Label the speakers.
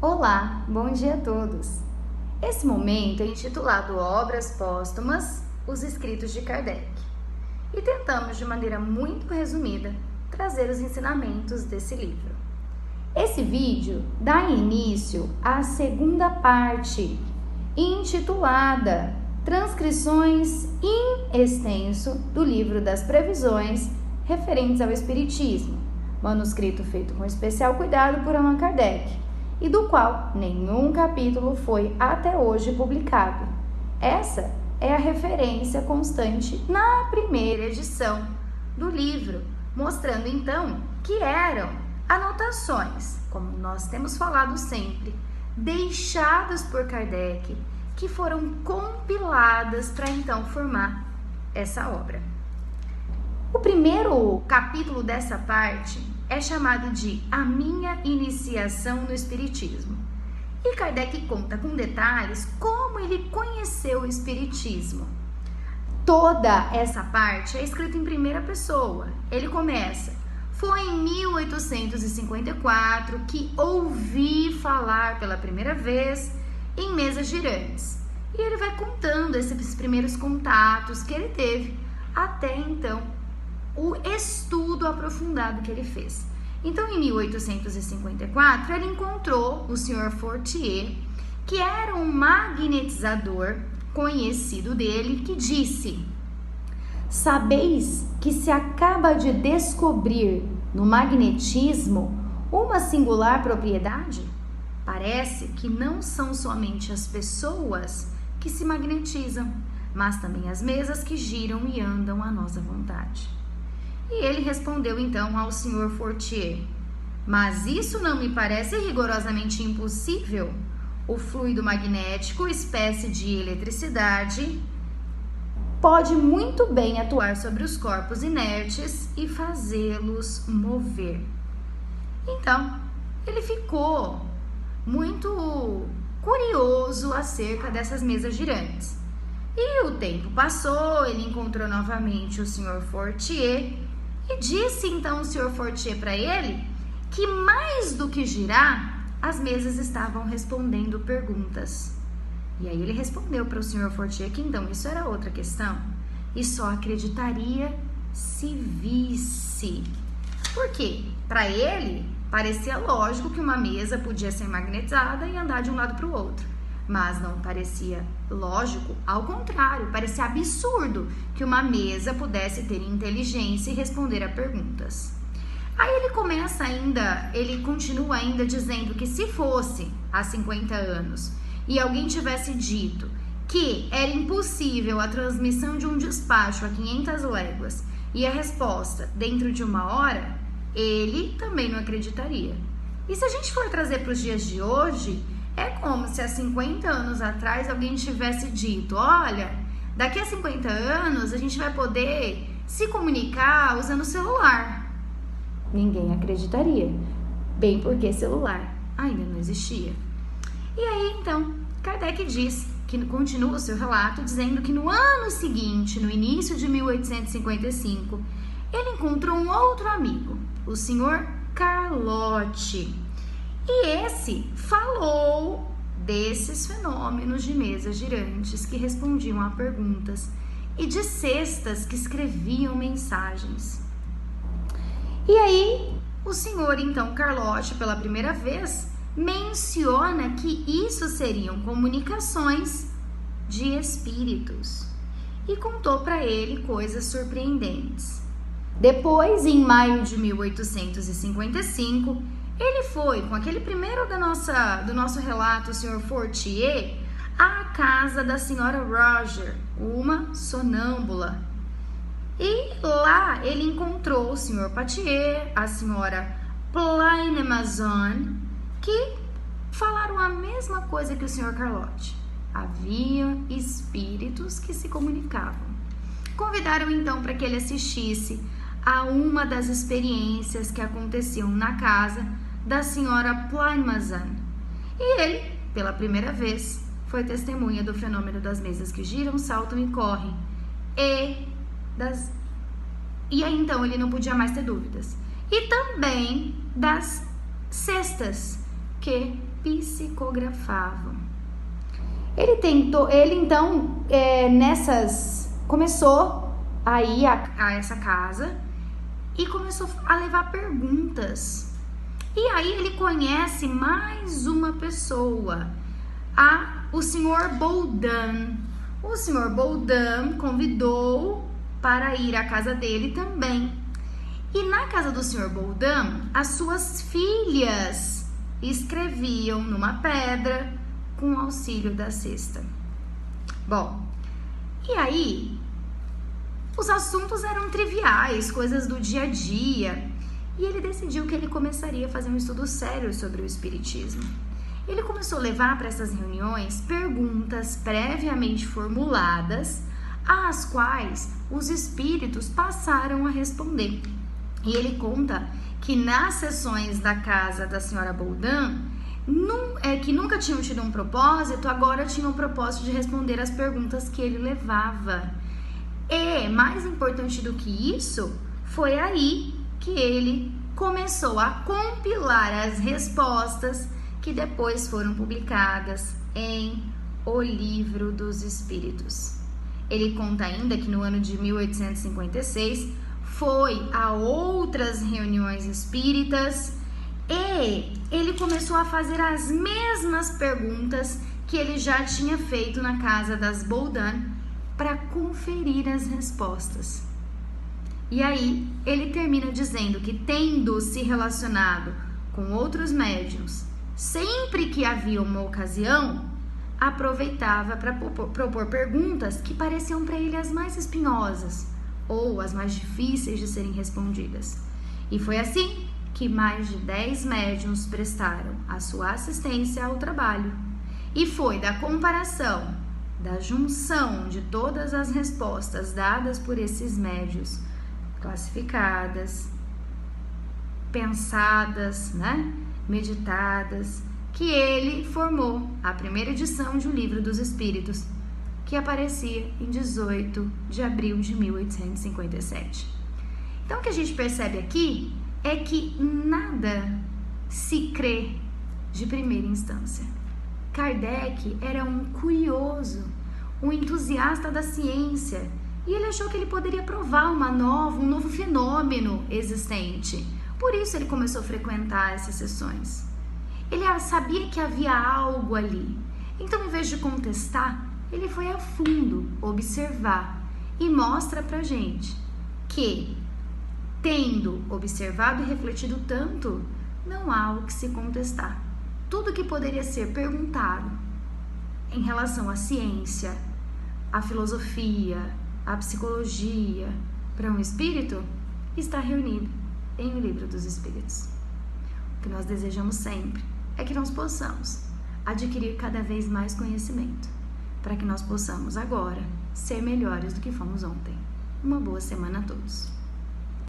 Speaker 1: Olá, bom dia a todos! Esse momento é intitulado Obras Póstumas, os escritos de Kardec. E tentamos, de maneira muito resumida, trazer os ensinamentos desse livro. Esse vídeo dá início à segunda parte, intitulada Transcrições in extenso do livro das previsões referentes ao Espiritismo, manuscrito feito com especial cuidado por Allan Kardec, e do qual nenhum capítulo foi até hoje publicado. Essa é a referência constante na primeira edição do livro, mostrando então que eram anotações, como nós temos falado sempre, deixadas por Kardec, que foram compiladas para então formar essa obra. O primeiro capítulo dessa parte é chamado de A Minha Iniciação no Espiritismo. E Kardec conta com detalhes como ele conheceu o Espiritismo. Toda essa parte é escrita em primeira pessoa. Ele começa: foi em 1854 que ouvi falar pela primeira vez em mesas girantes. E ele vai contando esses primeiros contatos que ele teve até então o estudo aprofundado que ele fez. Então, em 1854, ele encontrou o Sr. Fortier, que era um magnetizador conhecido dele, que disse: sabeis que se acaba de descobrir no magnetismo uma singular propriedade? Parece que não são somente as pessoas que se magnetizam, mas também as mesas que giram e andam à nossa vontade. E ele respondeu então ao Sr. Fortier: mas isso não me parece rigorosamente impossível. O fluido magnético, espécie de eletricidade, pode muito bem atuar sobre os corpos inertes e fazê-los mover. Então, ele ficou muito curioso acerca dessas mesas girantes. E o tempo passou, ele encontrou novamente o Sr. Fortier e disse então o Sr. Fortier para ele que, mais do que girar, as mesas estavam respondendo perguntas. E aí ele respondeu para o Sr. Fortier que então isso era outra questão e só acreditaria se visse. Por quê? Para ele, parecia lógico que uma mesa podia ser magnetizada e andar de um lado para o outro. Mas não parecia lógico, ao contrário, parecia absurdo que uma mesa pudesse ter inteligência e responder a perguntas. Aí ele continua ainda dizendo que se fosse há 50 anos e alguém tivesse dito que era impossível a transmissão de um despacho a 500 léguas e a resposta dentro de 1 hora, ele também não acreditaria. E se a gente for trazer para os dias de hoje, é como se há 50 anos atrás alguém tivesse dito: olha, daqui a 50 anos a gente vai poder se comunicar usando o celular. Ninguém acreditaria, bem porque celular ainda não existia. E aí então Kardec diz, que continua o seu relato dizendo que no ano seguinte, no início de 1855, ele encontrou um outro amigo, o Sr. Carlotti. E esse falou desses fenômenos de mesas girantes que respondiam a perguntas e de cestas que escreviam mensagens. E aí, o senhor, então, Carlotti, pela primeira vez, menciona que isso seriam comunicações de espíritos e contou para ele coisas surpreendentes. Depois, em maio de 1855, ele foi, com aquele primeiro do nosso relato, o Sr. Fortier, à casa da senhora Roger, uma sonâmbula. E lá ele encontrou o Sr. Patier, a senhora Plainemazon, que falaram a mesma coisa que o Sr. Carlotti. Havia espíritos que se comunicavam. Convidaram então para que ele assistisse a uma das experiências que aconteciam na casa da senhora Plainemazon. E ele, pela primeira vez, foi testemunha do fenômeno das mesas que giram, saltam e correm. E aí então ele não podia mais ter dúvidas. E também das cestas que psicografavam. Ele então, começou a ir a essa casa e começou a levar perguntas. E aí ele conhece mais uma pessoa, o Sr. Boldin. O Sr. Boldin convidou para ir à casa dele também. E na casa do Sr. Boldin, as suas filhas escreviam numa pedra com auxílio da cesta. Bom, e aí os assuntos eram triviais, coisas do dia a dia, e ele decidiu que ele começaria a fazer um estudo sério sobre o espiritismo. Ele começou a levar para essas reuniões perguntas previamente formuladas, às quais os espíritos passaram a responder. E ele conta que nas sessões da casa da senhora Boldin, que nunca tinham tido um propósito, agora tinham o propósito de responder as perguntas que ele levava. E, mais importante do que isso, foi aí que ele começou a compilar as respostas que depois foram publicadas em O Livro dos Espíritos. Ele conta ainda que no ano de 1856 foi a outras reuniões espíritas e ele começou a fazer as mesmas perguntas que ele já tinha feito na casa das Boldin para conferir as respostas. E aí ele termina dizendo que, tendo se relacionado com outros médiuns, sempre que havia uma ocasião, aproveitava para propor perguntas que pareciam para ele as mais espinhosas ou as mais difíceis de serem respondidas. E foi assim que mais de 10 médiuns prestaram a sua assistência ao trabalho. E foi da comparação, da junção de todas as respostas dadas por esses médiuns, classificadas, pensadas, meditadas, que ele formou a primeira edição de O Livro dos Espíritos, que aparecia em 18 de abril de 1857. Então, o que a gente percebe aqui é que nada se crê de primeira instância. Kardec era um curioso, um entusiasta da ciência, e ele achou que ele poderia provar um novo fenômeno existente. Por isso ele começou a frequentar essas sessões. Ele sabia que havia algo ali. Então, em vez de contestar, ele foi a fundo observar e mostra pra gente que, tendo observado e refletido tanto, não há o que se contestar. Tudo que poderia ser perguntado em relação à ciência, à filosofia, à psicologia, para um espírito, está reunido em O Livro dos Espíritos. O que nós desejamos sempre é que nós possamos adquirir cada vez mais conhecimento, para que nós possamos agora ser melhores do que fomos ontem. Uma boa semana a todos.